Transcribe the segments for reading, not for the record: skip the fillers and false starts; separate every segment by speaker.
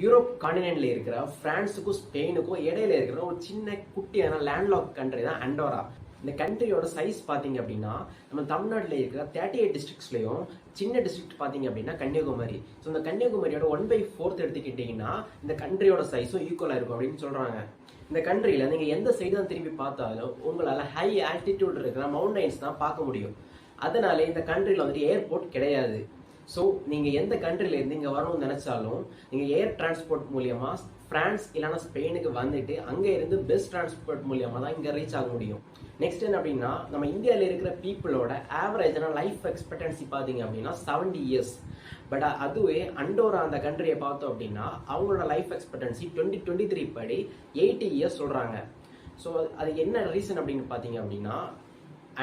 Speaker 1: Europe காண்டினென்ட்ல இருக்கிற பிரான்ஸுக்கும் ஸ்பெயினுக்கும் இடையில இருக்கிற ஒரு சின்ன குட்டியான லேண்ட்லாக் கண்ட்ரி தான் அண்டோரா. இந்த கண்ட்ரியோட சைஸ் பார்த்தீங்க அப்படின்னா நம்ம தமிழ்நாட்டில் இருக்கிற 38 டிஸ்ட்ரிக்ட்ஸ்லையும் சின்ன டிஸ்ட்ரிக்ட் பார்த்தீங்க அப்படின்னா கன்னியாகுமரி. ஸோ இந்த கன்னியாகுமரியோட 1/4 எடுத்துக்கிட்டிங்கன்னா இந்த கண்ட்ரியோட சைஸும் ஈக்குவலாக இருக்கும் அப்படின்னு சொல்கிறாங்க. இந்த கண்ட்ரியில் நீங்கள் எந்த சைடு தான் திரும்பி பார்த்தாலும் உங்களால் ஹை ஆல்டிடியூட் இருக்கிற மவுண்டைன்ஸ் தான் பார்க்க முடியும். அதனால இந்த கண்ட்ரியில் வந்துட்டு ஏர்போர்ட் கிடையாது. ஸோ நீங்கள் எந்த கண்ட்ரிலேருந்து இங்கே வரணும்னு நினச்சாலும் நீங்கள் ஏர் டிரான்ஸ்போர்ட் மூலியமாக ஃப்ரான்ஸ் இல்லைனா ஸ்பெயினுக்கு வந்துட்டு அங்கே இருந்து பெஸ்ட் டிரான்ஸ்போர்ட் மூலியமாக தான் இங்கே ரீச் ஆக முடியும். நெக்ஸ்ட் என்ன அப்படின்னா நம்ம இந்தியாவில் இருக்கிற பீப்புளோட ஆவரேஜான லைஃப் எக்ஸ்பெக்டன்சி பார்த்தீங்க அப்படின்னா 70 இயர்ஸ். பட் அதுவே அண்டோரா அந்த கண்ட்ரியை பார்த்தோம் அப்படின்னா அவங்களோட லைஃப் எக்ஸ்பெக்டன்சி 2023 படி 80 இயர்ஸ் சொல்கிறாங்க. ஸோ அது என்ன ரீசன் அப்படின்னு பார்த்தீங்க அப்படின்னா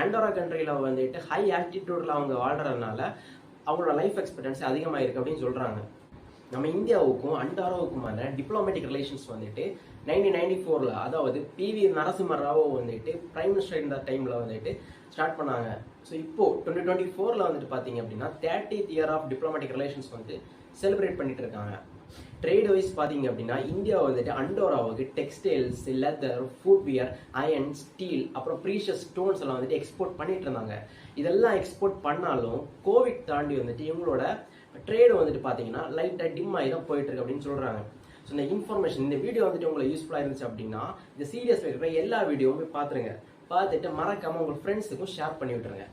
Speaker 1: அண்டோரா கண்ட்ரியில் வந்துட்டு ஹை ஆல்டிடியூடில் அவங்க வாழ்கிறதுனால அவங்களோட லைஃப் எக்ஸ்பெக்டன்சி அதிகமாக இருக்குது அப்படின்னு சொல்கிறாங்க. நம்ம இந்தியாவுக்கும் அண்டோராவுக்குமான டிப்ளமேட்டிக் ரிலேஷன்ஸ் வந்துட்டு 1994 அதாவது பிவி நரசிம்ம ராவ் வந்துட்டு பிரைம் மினிஸ்டர் இருந்த டைமில் வந்துட்டு ஸ்டார்ட் பண்ணாங்க. ஸோ இப்போ 2024 வந்துட்டு பார்த்தீங்க அப்படின்னா 30th year of diplomatic relations வந்து செலிப்ரேட் பண்ணிட்டு இருக்காங்க. ட்ரேட் வைஸ் பார்த்தீங்க அப்படின்னா இந்தியா வந்துட்டு அண்டோராவுக்கு textiles, leather, footwear, iron, steel, அப்புறம் ப்ரீஷியஸ் ஸ்டோன்ஸ் எல்லாம் வந்துட்டு எக்ஸ்போர்ட் பண்ணிட்டு இருந்தாங்க. இதெல்லாம் எக்ஸ்போர்ட் பண்ணாலும் கோவிட் தாண்டி வந்துட்டு இவங்களோட ட்ரேடு வந்துட்டு பார்த்தீங்கன்னா லைட்டாக டிம் ஆகி தான் போயிட்டு இருக்கு அப்படின்னு சொல்கிறாங்க. ஸோ இந்த இன்ஃபர்மேஷன் இந்த வீடியோ வந்துட்டு உங்களுக்கு யூஸ்ஃபுல்லாக இருந்துச்சு அப்படின்னா இந்த சீரியஸில் இருக்கிற எல்லா வீடியோவுமே பார்த்துருங்க. பார்த்துட்டு மறக்காமல் உங்கள் ஃப்ரெண்ட்ஸுக்கும் ஷேர் பண்ணி விட்டுருங்க.